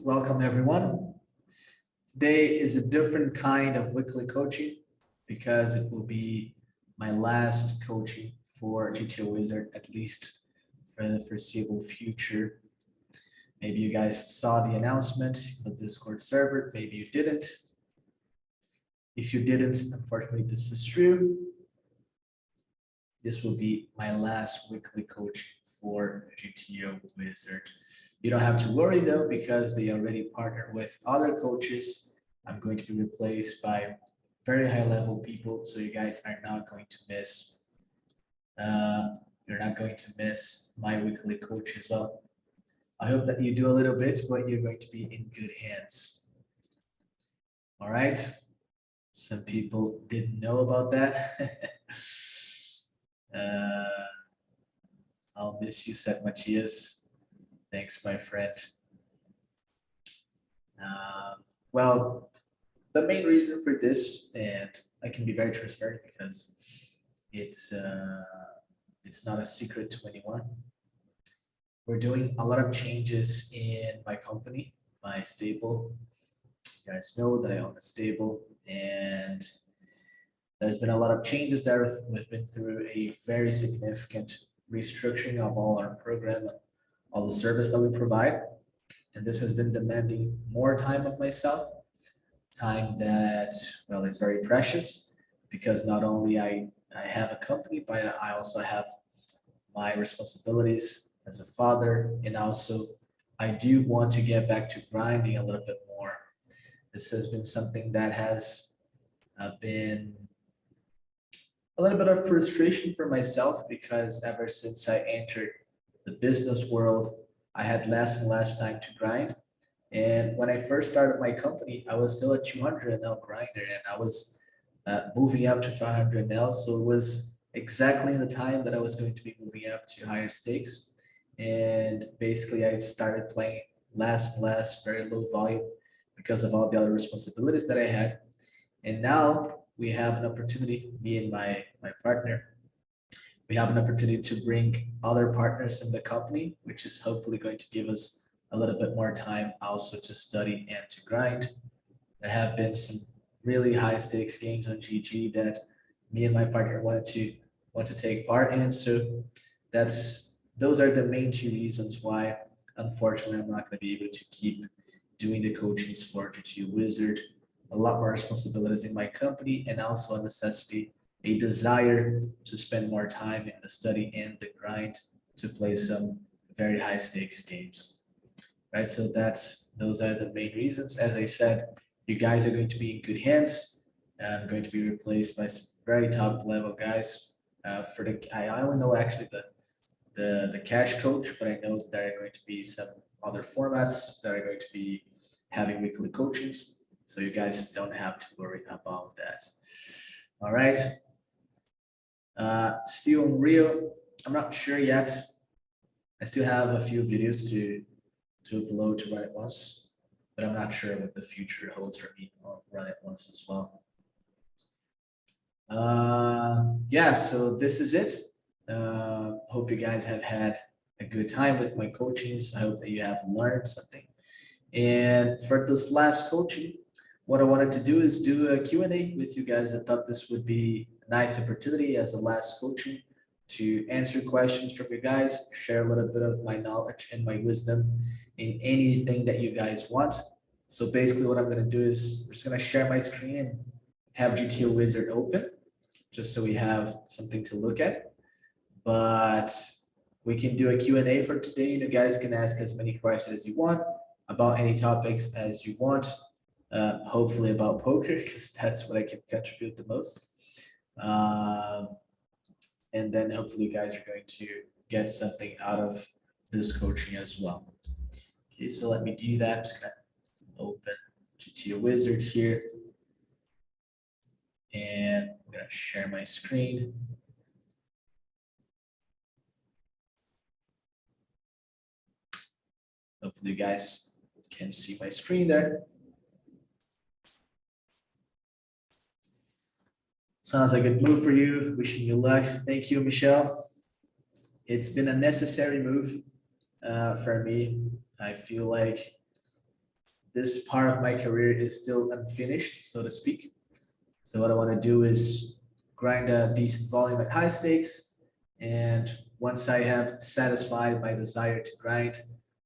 Welcome everyone. Today is a different kind of weekly coaching because it will be my last coaching for GTO Wizard, at least for the foreseeable future. Maybe you guys saw the announcement in the Discord server, maybe you didn't. If you didn't, unfortunately, this is true. This will be my last weekly coaching for GTO Wizard. You don't have to worry though, because they already partnered with other coaches. I'm going to be replaced by very high level people. So you guys are not going to miss, you're not going to miss my weekly coach as well. I hope that you do a little bit, but you're going to be in good hands. All right. Some people didn't know about that. I'll miss you, said Matthias. Thanks, my friend. Well, the main reason for this, and I can be very transparent because it's not a secret to anyone. We're doing a lot of changes in my company, my stable. You guys know that I own a stable, and there's been a lot of changes there. We've been through a very significant restructuring of all our program and all the service that we provide. And this has been demanding more time of myself, time that, well, is very precious because not only I have a company, but I also have my responsibilities as a father. And also I do want to get back to grinding a little bit more. This has been something that has been a little bit of frustration for myself because ever since I entered the business world, I had less and less time to grind. And when I first started my company, I was still a 200 NL grinder and I was moving up to 500 NL. So it was exactly in the time that I was going to be moving up to higher stakes. And basically I started playing less and less, very low volume because of all the other responsibilities that I had. And now we have an opportunity, me and my partner, we have an opportunity to bring other partners in the company, which is hopefully going to give us a little bit more time also to study and to grind. There have been some really high stakes games on GG that me and my partner want to take part in. So those are the main two reasons why, unfortunately, I'm not going to be able to keep doing the coachings for GTO Wizard. A lot more responsibilities in my company and also a necessity, a desire to spend more time in the study and the grind to play some very high stakes games, right? So those are the main reasons. As I said, you guys are going to be in good hands. I'm going to be replaced by some very top level guys. I only know actually the cash coach, but I know that there are going to be some other formats that are going to be having weekly coachings. So you guys don't have to worry about that. All right. Still on Rio, I'm not sure yet. I still have a few videos to upload to run it once, but I'm not sure what the future holds for me. I'll run it once as well. Yeah, so this is it. Hope you guys have had a good time with my coachings. I hope that you have learned something. And for this last coaching, what I wanted to do is do a Q&A with you guys. I thought this would be a nice opportunity as a last coaching to answer questions from you guys, share a little bit of my knowledge and my wisdom in anything that you guys want. So basically what I'm going to do is I'm just going to share my screen and have GTO Wizard open just so we have something to look at. But we can do a Q&A for today. You guys can ask as many questions as you want about any topics as you want. Hopefully about poker, because that's what I can contribute the most. And then hopefully you guys are going to get something out of this coaching as well. Okay, so let me do that. Just gonna open GTO Wizard here. And I'm gonna share my screen. Hopefully you guys can see my screen there. Sounds like a good move for you. Wishing you luck. Thank you, Michelle. It's been a necessary move for me. I feel like this part of my career is still unfinished, so to speak. So what I want to do is grind a decent volume at high stakes. And once I have satisfied my desire to grind,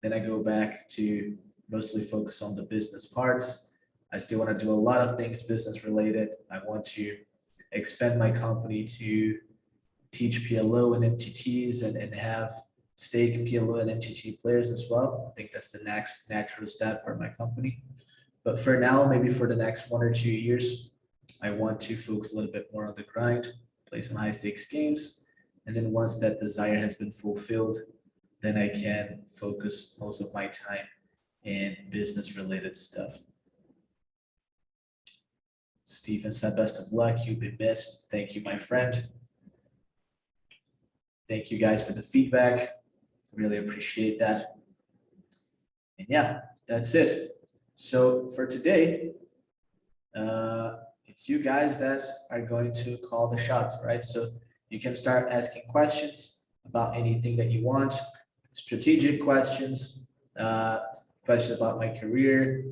then I go back to mostly focus on the business parts. I still want to do a lot of things business related. I want to expand my company to teach PLO and MTTs and have stake in PLO and MTT players as well. I think that's the next natural step for my company. But for now, maybe for the next 1 or 2 years, I want to focus a little bit more on the grind, play some high stakes games. And then once that desire has been fulfilled, then I can focus most of my time in business related stuff. Stephen said, best of luck. You've been missed. Thank you, my friend. Thank you guys for the feedback. Really appreciate that. And yeah, that's it. So for today, it's you guys that are going to call the shots, right? So you can start asking questions about anything that you want, strategic questions, questions about my career,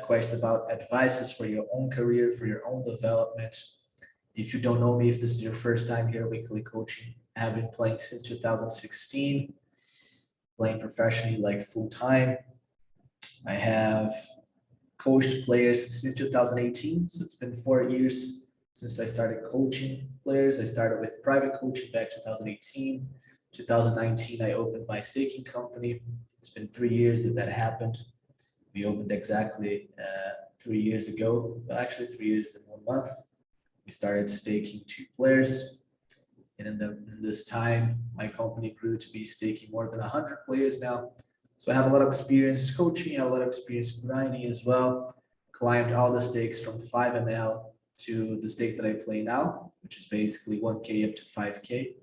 questions about advices for your own career, for your own development. If you don't know me, if this is your first time here, weekly coaching, I have been playing since 2016, playing professionally like full time. I have coached players since 2018, so it's been 4 years since I started coaching players. I started with private coaching back 2018. 2019, I opened my staking company. It's been 3 years that happened. We opened exactly 3 years ago, well, actually 3 years and 1 month. We started staking 2 players. And in this time, my company grew to be staking more than 100 players now. So I have a lot of experience coaching, I have a lot of experience grinding as well. Climbed all the stakes from 5 ML to the stakes that I play now, which is basically 1K up to 5K.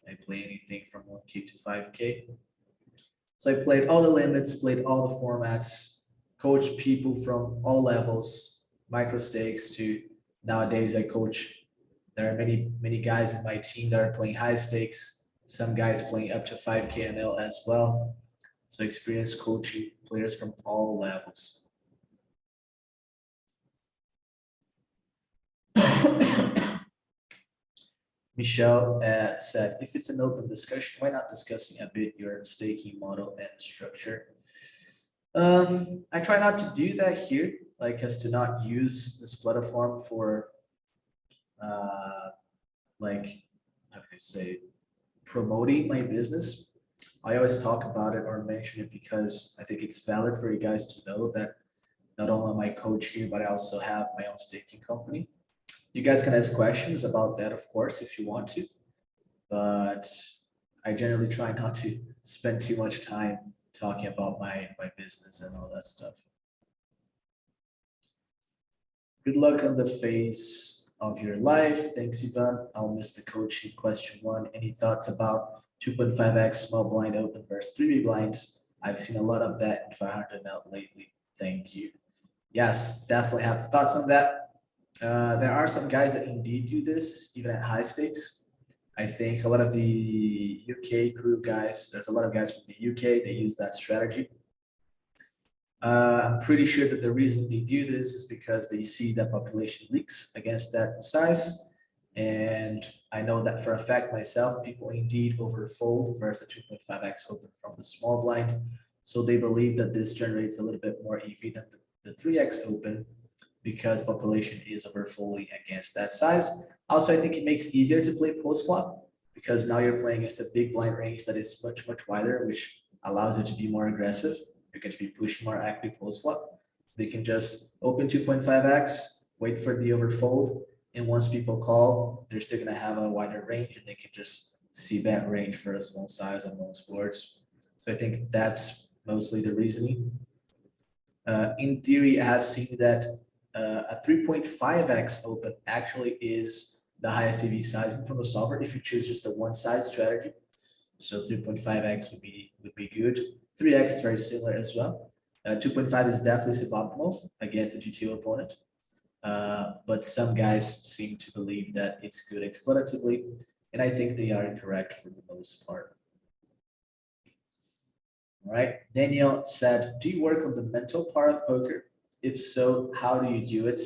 I play anything from 1K to 5K. So I played all the limits, played all the formats, coached people from all levels, micro stakes to nowadays I coach. There are many guys in my team that are playing high stakes, some guys playing up to 5K ML as well. So experience coaching players from all levels. Michelle said, if it's an open discussion, why not discussing a bit your staking model and structure? I try not to do that here, like as to not use this platform for like, how can I say, promoting my business. I always talk about it or mention it because I think it's valid for you guys to know that not only am I coach here, but I also have my own staking company. You guys can ask questions about that, of course, if you want to, but I generally try not to spend too much time talking about my business and all that stuff. Good luck on the phase of your life. Thanks, Ivan. I'll miss the coaching. Question 1. Any thoughts about 2.5x small blind open versus 3 big blinds? I've seen a lot of that in 500 out lately. Thank you. Yes, definitely have thoughts on that. There are some guys that indeed do this, even at high stakes. I think a lot of the UK crew guys, there's a lot of guys from the UK, they use that strategy. I'm pretty sure that the reason they do this is because they see that population leaks against that size. And I know that for a fact myself, people indeed overfold versus the 2.5x open from the small blind. So they believe that this generates a little bit more EV than the 3x open because population is overfolding against that size. Also, I think it makes it easier to play post flop because now you're playing against a big blind range that is much wider, which allows it to be more aggressive. You're going to be pushing more active post flop. They can just open 2.5x, wait for the overfold, and once people call, they're still going to have a wider range, and they can just see that range for a small size on most boards. So I think that's mostly the reasoning. In theory, I have seen that a 3.5x open actually is the highest EV sizing from the solver if you choose just a one size strategy. So 3.5x would be good. 3x is very similar as well. 2.5 is definitely suboptimal against the GTO opponent. But some guys seem to believe that it's good exploitatively, and I think they are incorrect for the most part. All right, Daniel said, do you work on the mental part of poker If so, how do you do it?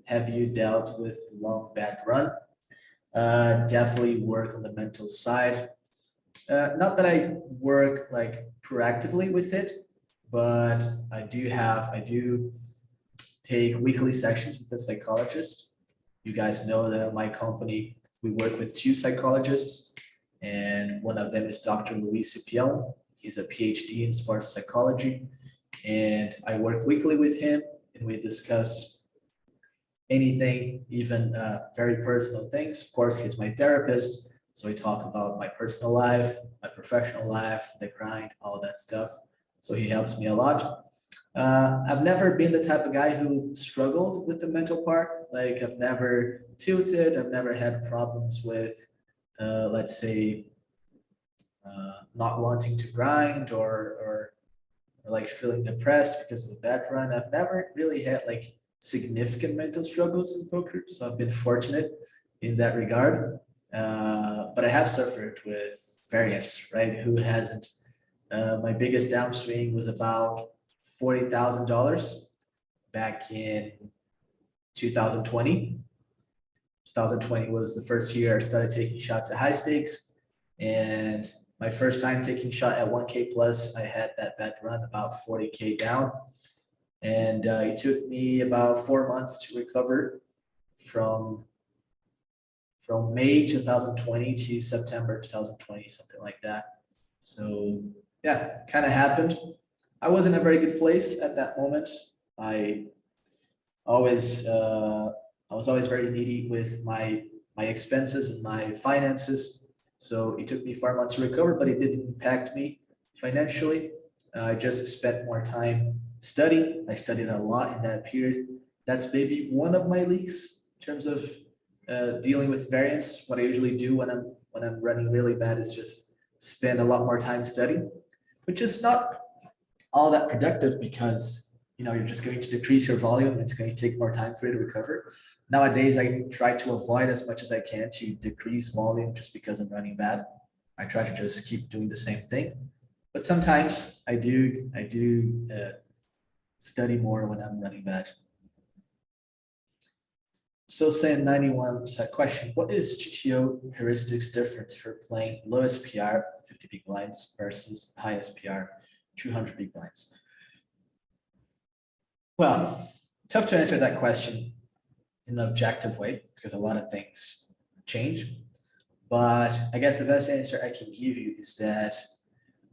Have you dealt with long bad run? Definitely work on the mental side. Not that I work like proactively with it, but I do take weekly sessions with a psychologist. You guys know that at my company, we work with two psychologists, and one of them is Dr. Luis Cipiel. He's a PhD in sports psychology, and I work weekly with him, and we discuss anything, even very personal things. Of course, he's my therapist, so we talk about my personal life, my professional life, the grind, all that stuff. So he helps me a lot. I've never been the type of guy who struggled with the mental part. Like I've never tilted. I've never had problems with, let's say, not wanting to grind or like feeling depressed because of a bad run. I've never really had like significant mental struggles in poker, so I've been fortunate in that regard. But I have suffered with variance, right? Who hasn't? My biggest downswing was about $40,000 back in 2020. 2020 was the first year I started taking shots at high stakes, and my first time taking shot at 1K plus, I had that bad run about 40K down, and it took me about 4 months to recover from May 2020 to September 2020, something like that. So yeah, kind of happened. I was in a very good place at that moment. I always I was always very needy with my expenses and my finances. So it took me 4 months to recover, but it didn't impact me financially. I just spent more time studying. I studied a lot in that period. That's maybe one of my leaks in terms of dealing with variance. What I usually do when I'm running really bad is just spend a lot more time studying, which is not all that productive because you're just going to decrease your volume. It's going to take more time for you to recover. Nowadays, I try to avoid as much as I can to decrease volume just because I'm running bad. I try to just keep doing the same thing. But sometimes I do study more when I'm running bad. So saying 91 question, what is GTO heuristics difference for playing low SPR 50 big blinds versus high SPR 200 big blinds? Well, tough to answer that question in an objective way because a lot of things change. But I guess the best answer I can give you is that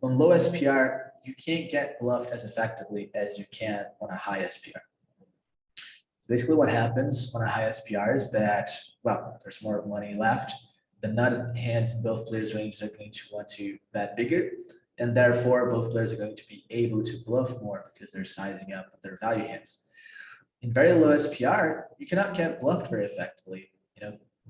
on low SPR, you can't get bluffed as effectively as you can on a high SPR. So basically what happens on a high SPR is that, well, there's more money left. The nut hands in both players' ranges are going to want to bet bigger. And therefore, both players are going to be able to bluff more because they're sizing up their value hands. In very low SPR, you cannot get bluffed very effectively.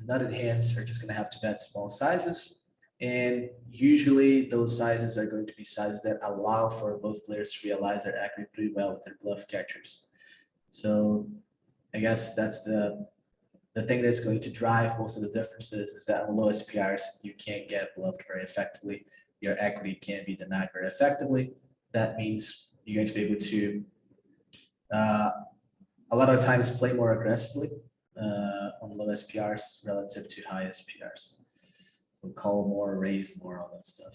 Nutted hands are just going to have to bet small sizes. And usually those sizes are going to be sizes that allow for both players to realize their equity pretty well with their bluff catchers. So I guess that's the thing that's going to drive most of the differences is that on low SPRs, you can't get bluffed very effectively. Your equity can't be denied very effectively. That means you're going to be able to, a lot of times, play more aggressively on low SPRs relative to high SPRs. So call more, raise more, all that stuff.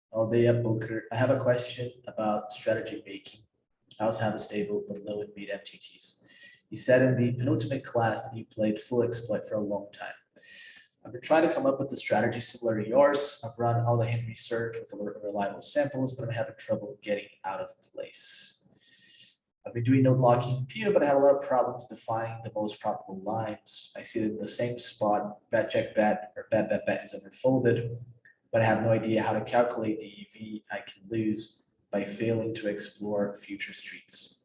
All day at poker. I have a question about strategy making. I also have a stable but low and mid MTTs. You said in the penultimate class that you played full exploit for a long time. I've been trying to come up with a strategy similar to yours. I've run all the hand research with reliable samples, but I'm having trouble getting out of place. I've been doing no blocking in PO, but I have a lot of problems defining the most probable lines. I see that in the same spot, bet, check, bet, or bet, bet, bet is overfolded, but I have no idea how to calculate the EV I can lose by failing to explore future streets,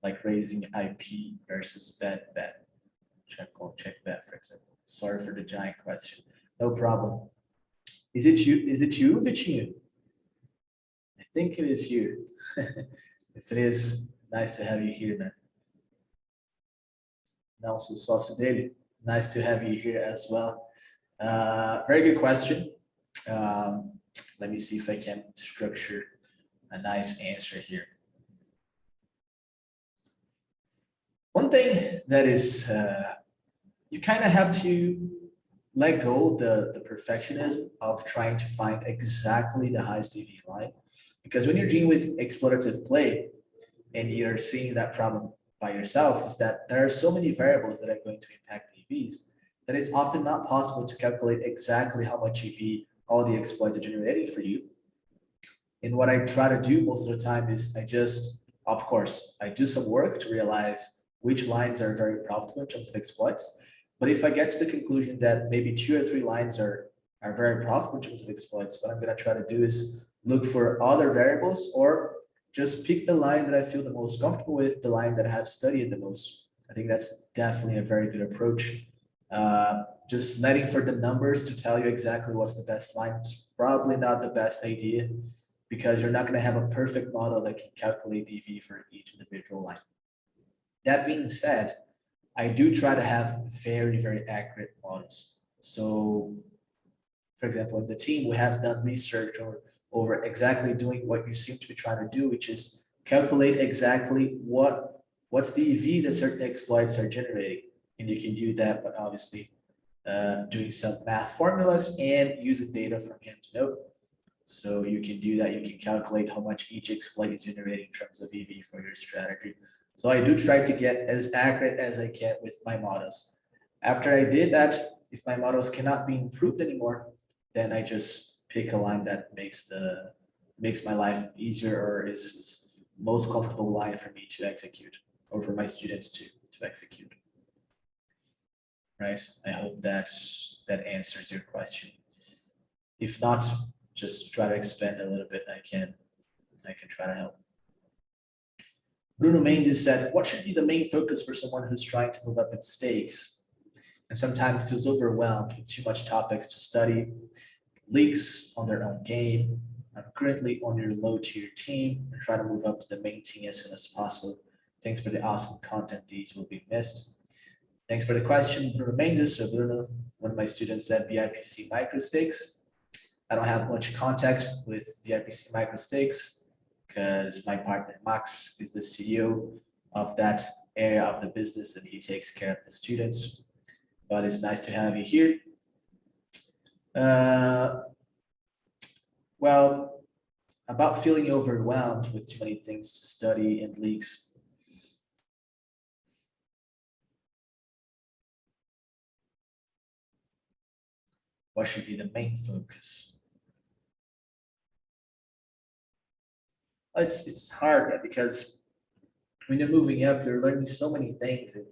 like raising IP versus bet, bet, check, call, check, bet, for example. Sorry for the giant question. No problem. Is it you? Is it you, Vitinho? I think it is you. If it is, nice to have you here, man. And also Saulo dele. Nice to have you here as well. Very good question. Let me see if I can structure a nice answer here. One thing that is, you kind of have to let go the perfectionism of trying to find exactly the highest EV line. Because when you're dealing with explorative play and you're seeing that problem by yourself, is that there are so many variables that are going to impact EVs that it's often not possible to calculate exactly how much EV all the exploits are generating for you. And what I try to do most of the time is of course, I do some work to realize which lines are very profitable in terms of exploits. But if I get to the conclusion that maybe 2 or 3 lines are very profitable in terms of exploits, what I'm going to try to do is look for other variables or just pick the line that I feel the most comfortable with, the line that I have studied the most. I think that's definitely a very good approach. Just letting for the numbers to tell you exactly what's the best line is probably not the best idea, because you're not going to have a perfect model that can calculate the EV for each individual line. That being said, I do try to have very, very accurate models. So, for example, in the team, we have done research over exactly doing what you seem to be trying to do, which is calculate exactly what's the EV that certain exploits are generating. And you can do that, but obviously doing some math formulas and using data from hand to node. So you can do that. You can calculate how much each exploit is generating in terms of EV for your strategy. So I do try to get as accurate as I can with my models. After I did that, if my models cannot be improved anymore, then I just pick a line that makes my life easier or is most comfortable line for me to execute or for my students to execute. Right? I hope that answers your question. If not, just try to expand a little bit. I can try to help. Bruno Mendes said, what should be the main focus for someone who's trying to move up in stakes and sometimes feels overwhelmed with too much topics to study, leaks on their own game? I'm currently on your low tier team and try to move up to the main team as soon as possible. Thanks for the awesome content. These will be missed. Thanks for the question, Bruno Mendes. So Bruno, one of my students at BIPC MicroStakes. I don't have much contact with BIPC MicroStakes because my partner Max is the CEO of that area of the business and he takes care of the students. But it's nice to have you here. Well, about feeling overwhelmed with too many things to study and leaks. What should be the main focus? It's hard because when you're moving up, you're learning so many things. And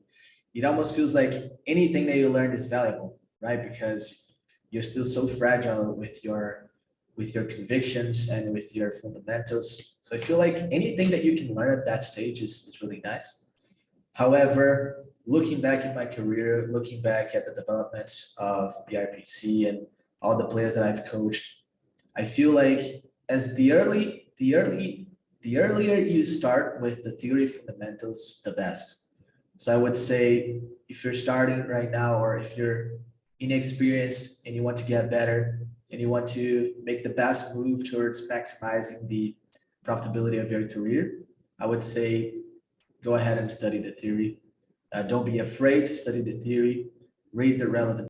it almost feels like anything that you learn is valuable, right? Because you're still so fragile with your convictions and with your fundamentals. So I feel like anything that you can learn at that stage is really nice. However, looking back in my career, looking back at the development of BRPC and all the players that I've coached, I feel like as the earlier you start with the theory fundamentals, the best. So I would say if you're starting right now or if you're inexperienced and you want to get better and you want to make the best move towards maximizing the profitability of your career, I would say go ahead and study the theory. Don't be afraid to study the theory, read the relevant